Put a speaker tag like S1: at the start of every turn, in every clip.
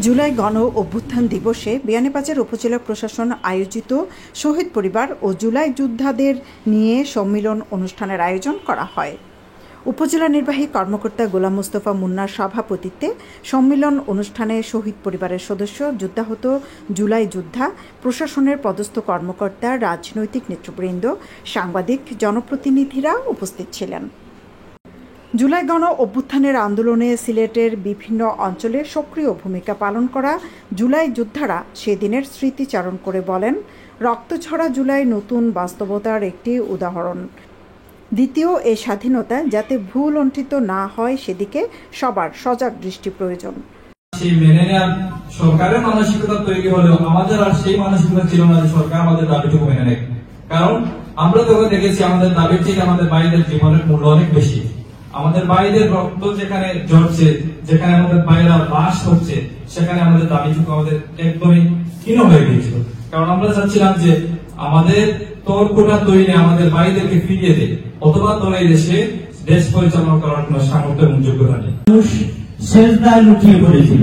S1: জুলাই গণ অভ্যুত্থান দিবসে বিয়ানীবাজার উপজেলা প্রশাসন আয়োজিত শহীদ পরিবার ও জুলাই যোদ্ধাদের নিয়ে সম্মিলন অনুষ্ঠানের আয়োজন করা হয়। উপজেলা নির্বাহী কর্মকর্তা গোলাম মোস্তফা মুন্নার সভাপতিত্বে সম্মিলন অনুষ্ঠানে শহীদ পরিবারের সদস্য, যুদ্ধাহত জুলাই যোদ্ধা, প্রশাসনের পদস্থ কর্মকর্তা, রাজনৈতিক নেতৃবৃন্দ, সাংবাদিক, জনপ্রতিনিধিরা উপস্থিত ছিলেন। জুলাই গণ অভ্যুত্থানের আন্দোলনে সিলেটের বিভিন্ন অঞ্চলে সক্রিয় ভূমিকা পালন করা জুলাই যোদ্ধারা সেদিনের স্মৃতিচারণ করে বলেন, রক্তঝরা জুলাই নতুন বাস্তবতার একটি উদাহরণ। দ্বিতীয় এই স্বাধীনতা যাতে ভুল লণ্ঠিত না হয় সেদিকে সবার সজাগ দৃষ্টি প্রয়োজন।
S2: সেই মেনে নেওয়ার সরকারের মানসিকতা তৈরি হলেও আমাদের আর সেই মানসিকতা ছিল না যে সরকার আমাদের দাবিটুকু মেনে নেয়। কারণ আমরা তখন দেখেছি আমাদের দাবির থেকে আমাদের ভাইদের জীবনের মূল্য অনেক বেশি। আমাদের ভাইদের রক্ত যেখানে ঝরছে, যেখানে আমাদের ভাইরা বাস হচ্ছে, সেখানে আমাদের দাবিটুকু আমাদের একদমই ক্ষীণ হয়ে গিয়েছিল। কারণ আমরা চাচ্ছিলাম যে আমাদের তর্কটা তৈরি আমাদের ভাইদেরকে ফিরিয়ে দেয়, অথবা তোরা এই দেশে দেশ পরিচালনা করার কোন সামর্থ্য এবং যোগ্যতা নেই।
S3: সেজদায় লুটিয়ে পড়েছিল,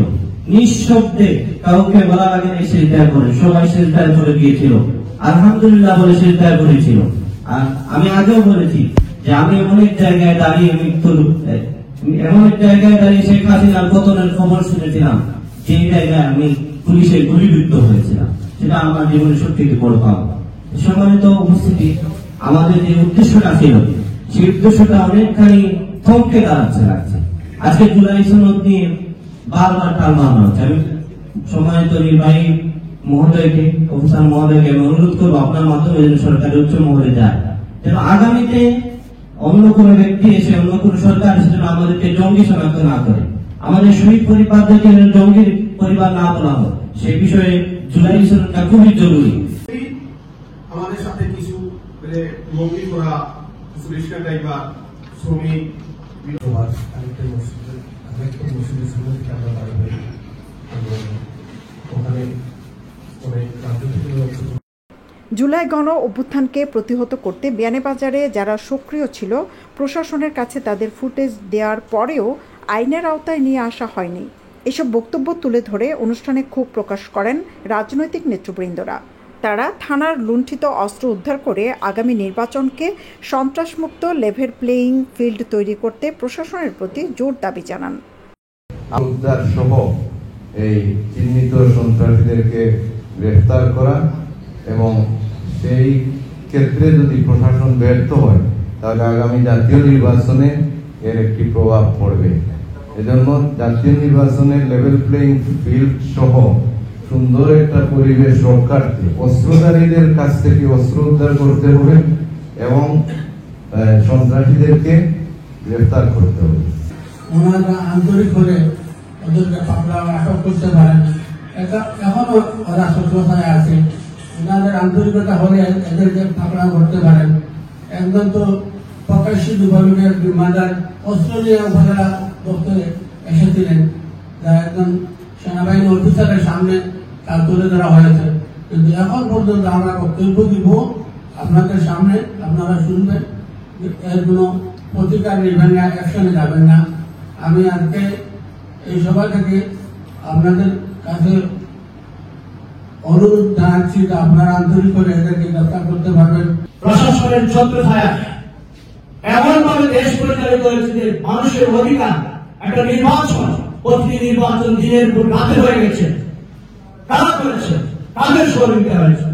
S3: নিঃশব্দে, কাউকে বলার আগে সেজদায় পড়ে, সবাই সেজদায় পড়ে গিয়েছিল, আলহামদুলিল্লাহ বলে সেজদায় পড়েছিল। আর আমি আগেও বলেছি যে আমি এমন এক জায়গায় দাঁড়িয়ে শেখ হাসিনার পতনের খবর শুনেছিলাম, যে জায়গায় আমি পুলিশের গুলিবিদ্ধ হয়েছিলাম। সেটা আমার জীবনে সত্যি বড় পাওয়া। সম্মানিত উপস্থিতি, আমাদের যে উদ্দেশ্যটা ছিল সেই উদ্দেশ্যটা অনেকখানি থমকে দাঁড়াচ্ছে লাগছে। আজকে জুলাই সনদ নিয়ে বারবার টাল মারানো হচ্ছে। আমি সম্মানিত নির্বাহী মহোদয়কে, অফিসার মহোদয়কে আমি অনুরোধ করবো আপনার মাধ্যমে যেন সরকারি উচ্চ মহলে যায়, যেন আগামীতে অন্য কোনো ব্যক্তি এসে, অন্য কোনো সরকার এসে যেন আমাদেরকে জঙ্গি শনাক্ত না করে, আমাদের শহীদ পরিবারদেরকে যেন জঙ্গি পরিবার না বলা হয়, সে বিষয়ে জুলাই সনদটা খুবই জরুরি।
S4: আমাদের সাথে কিছু মঙ্গি করা কিছু রিক্সা ড্রাইভার, শ্রমিক,
S1: জুলাই গণ অভ্যুত্থানকে প্রতিহত করতে বিয়ানীবাজারে যারা সক্রিয় ছিল, প্রশাসনের কাছে তাদের ফুটেজ দেওয়ার পরেও আইনের আওতায় নিয়ে আসা হয়নি। এসব বক্তব্য তুলে ধরে অনুষ্ঠানে ক্ষোভ প্রকাশ করেন রাজনৈতিক নেতৃবৃন্দরা। তারা থানার লুণ্ঠিত অস্ত্র উদ্ধার করে আগামী নির্বাচনকে সন্ত্রাসমুক্ত লেভেল প্লেয়িং ফিল্ড তৈরি করতে প্রশাসনের প্রতি জোর দাবি জানান।
S5: উদ্ধার সহ এই চিহ্নিত সন্ত্রাসীদেরকে গ্রেফতার করা এবং সেই ক্ষেত্রে যদি প্রশাসন ব্যর্থ হয় তাহলে আগামী জাতীয় নির্বাচনে এর একটি প্রভাব পড়বে। এজন্য জাতীয় নির্বাচনের লেভেল প্লেয়িং ফিল্ড সহ সুন্দর একটা পরিবেশ রক্ষার্থে অস্ত্রধারীদের কাছ থেকে অস্ত্র উদ্ধার করতে হবে এবং সন্ত্রাসীদেরকে গ্রেফতার করতে হবে।
S6: ওনারা আন্তরিক হলে ওদেরকে পাকড়াও আটক করতে পারেন। এখনো ওরা সচেতনায় আছে। ওনাদের আন্তরিকতা হলে এদেরকে পাকড়াও করতে পারেন। একদম তো প্রকাশ্যে যুবলীগের বিমানদার অস্ত্র নিয়ে উপজেলা দপ্তরে এসেছিলেন, যা একজন সেনাবাহিনী অফিসারের সামনে তা তুলে ধরা হয়েছে। কিন্তু এখন পর্যন্ত আমরা বক্তব্য দিব আপনাদের সামনে, আপনারা শুনবেন, এর কোনো প্রতিকার নেবেন না, অ্যাকশনে যাবেন না। আমি আজকে এই সভা থেকে আপনাদের কাছে অনুরোধ জানাচ্ছি যে আপনারা আন্তরিক করে এদেরকে গ্রেফতার করতে পারবেন।
S3: প্রশাসনের ছত্রছায়া এমন ভাবে দেশ পরিচালিত হয়েছে যে মানুষের অধিকার, একটা নির্বাচন, প্রতি নির্বাচন দিনের পর রাতে হয়ে গেছে। কারা করেছে? তাদের সহযোগিতা হয়েছে।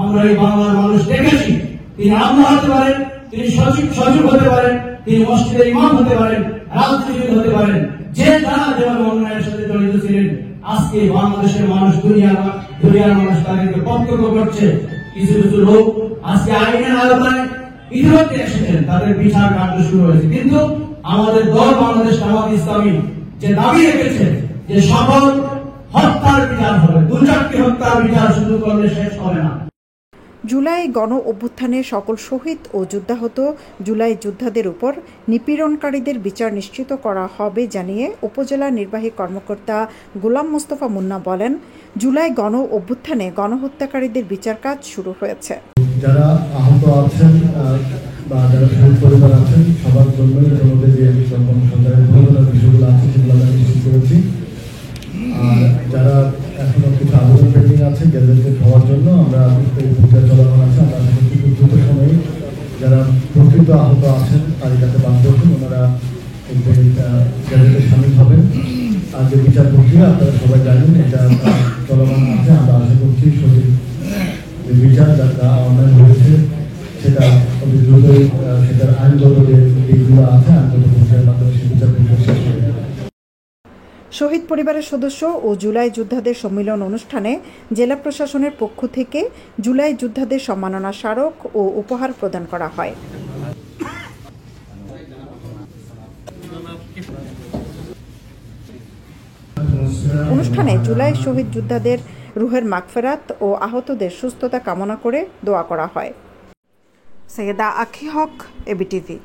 S3: আমরা এই বাংলার মানুষ দেখেছি, তিনি আল্লাহ হতে পারেন, তিনি সচিব হতে পারেন, তিনি মসজিদের ইমাম হতে পারেন, রাজনীতিবিদ হতে পারেন, যে যারা যেমন অন্যায়ের সাথে জড়িত ছিলেন। আজকে বাংলাদেশের মানুষ, দুনিয়ার মানুষ তাদেরকে প্রত্যক্ষ করছে। কিছু কিছু লোক আজকে আইনের আলোচনায় ইতিমধ্যে এসেছেন, তাদের বিচার কার্য শুরু হয়েছে। কিন্তু আমাদের দল বাংলাদেশ জামাত ইসলামী যে দাবি রেখেছে যে সকল হত্যার বিচার হবে, 2-4টি হত্যার বিচার শুরু করলে শেষ হবে না।
S1: জুলাই গণ অভ্যুত্থানে সকল শহীদ ও যুদ্ধাহত জুলাই যোদ্ধাদের উপর নিপীড়নকারীদের বিচার নিশ্চিত করা হবে জানিয়ে উপজেলা নির্বাহী কর্মকর্তা গোলাম মোস্তফা মুন্না বলেন, জুলাই গণ অভ্যুত্থানে গণহত্যাকারীদের বিচার কাজ শুরু হয়েছে।
S7: যারা আহত আছেন বা যারা শহীদ পরিবার আছেন সবার জন্য যে সন্তানের বিষয়গুলো আছে প্রকৃত আহত আছেন তালিকাতে বাদ রয়েছেন, ওনারা গ্যাজেটে সামিল হবেন। আর যে বিচার প্রক্রিয়া আপনারা সবাই জানেন এটা চলমান আছে। আমরা আশা করছি শহীদ যে বিচার যারা অন্যায় হয়েছে সেটা অতি দ্রুতই সেটার আইনগত যে দিকগুলো আছে আইনগত প্রক্রিয়ার মাধ্যমে সে বিচার প্রক্রিয়া শেষ হয়ে যাবে।
S1: শহীদ পরিবারের সদস্য ও জুলাই যোদ্ধাদের সম্মিলন অনুষ্ঠানে জেলা প্রশাসনের পক্ষ থেকে জুলাই যোদ্ধাদের সম্মাননা স্মারক ও উপহার প্রদান করা হয়। অনুষ্ঠানে জুলাই শহীদ যোদ্ধাদের রুহের মাগফিরাত ও আহতদের সুস্থতা কামনা করে দোয়া করা হয়। সৈয়দা আখি হক, এবিটিভি।